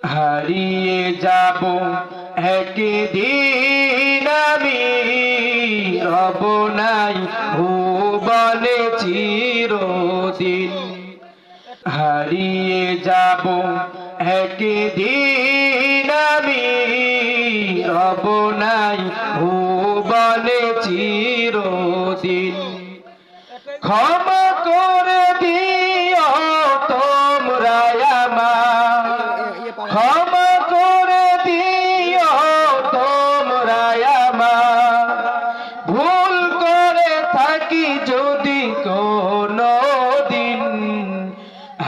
হারিয়ে যাব একদিন আমি, রব নাই ভুবনে চিরদিন। হারিয়ে যাব একদিন আমি, রব নাই ভুবনে চিরদিন। ক্ষমা করে দিও তোমরা আমার, ক্ষমা করে দিও তোমরা আমার, ভুল করে থাকি যদি কোনো দিন।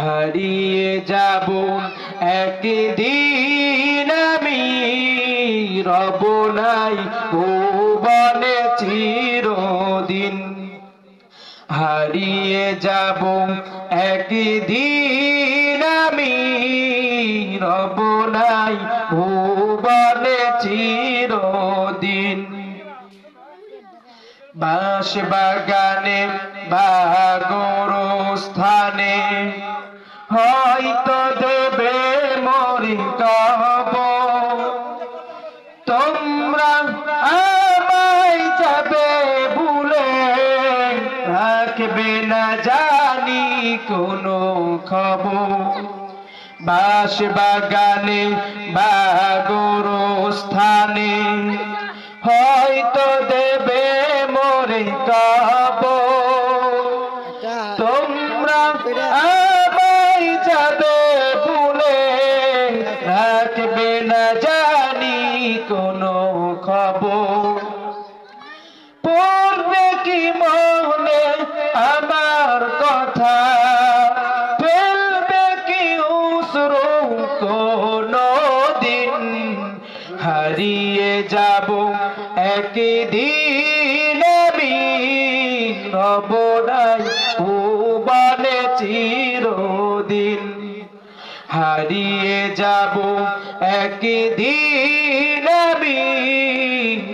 হারিয়ে যাব একদিন আমি, রব নাই ভুবনে চিরদিন। হারিয়ে যাব একদিন আমি, রব নাই ভুবনে চিরদিন। বাঁশ বাগানে বা গোরস্থানে হয়তো দেবে মরি কবর, তোমরা আমায় যাবে ভুলে, রাখবে না জানি কোনো খবর। বাঁশ বাগানে বা গোরস্থানে হয়তো দেবে মোরে কবর, তোমরা আমায় যাবে ভুলে, রাখবে না জানি কোনো খবর। পড়বে কি মনে আমার কথা, ফেলবে কি উসরু কোনো দিন। হারিয়ে যাব একদিন আমি, রব নাই ভুবনে চিরদিন। হারিয়ে যাব একদিন আমি,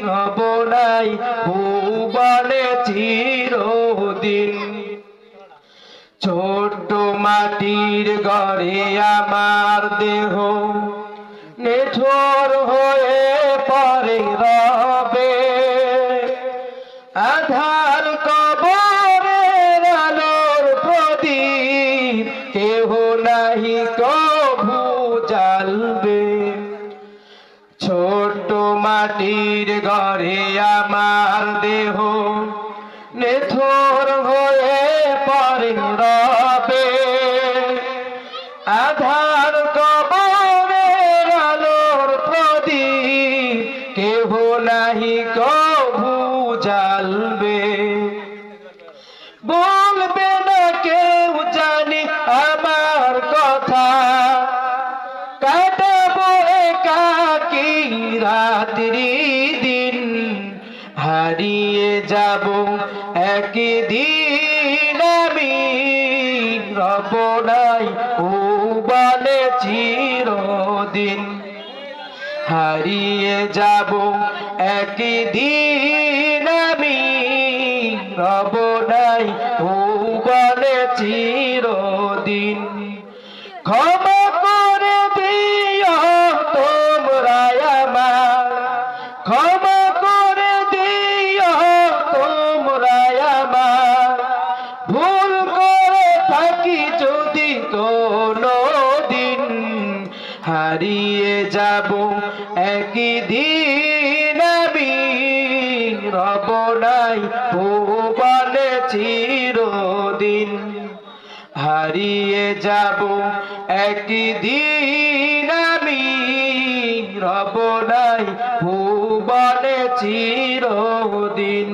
রব নাই ভুবনে চিরদিন। ছোট্ট মাটির ঘরে আমার দেহ নিথর হয়ে পড়ে রবে, আধার কবরের আলোর প্রদীপ কেহ নাহি কভু জ্বালবে। ছোট্ট মাটির ঘরে আমার দেহ নিথর হয়ে পড়ে রবে, আধার কবরের আলোর প্রদীপ কেহ নাহি কভু জ্বালবে। বলবে না কেউ জানি আমার কথা, কাটাবো একাকী রাত্রি দিন। হারিয়ে যাব একদিন আমি, রব নাই ভুবনে চিরদিন। হারিয়ে যাব একদিন আমি, রব নাই ভুবনে চিরদিন। ক্ষমা করে দিও তোমরা আমার, ক্ষমা করে দিও তোমরা আমার, ভুল করে থাকি যদি কোনো দিন। হারিয়ে যাব একদিন আমি, রব নাই ভুবনে চিরদিন। হারিয়ে যাব একদিন আমি, রব নাই ভুবনে চিরদিন।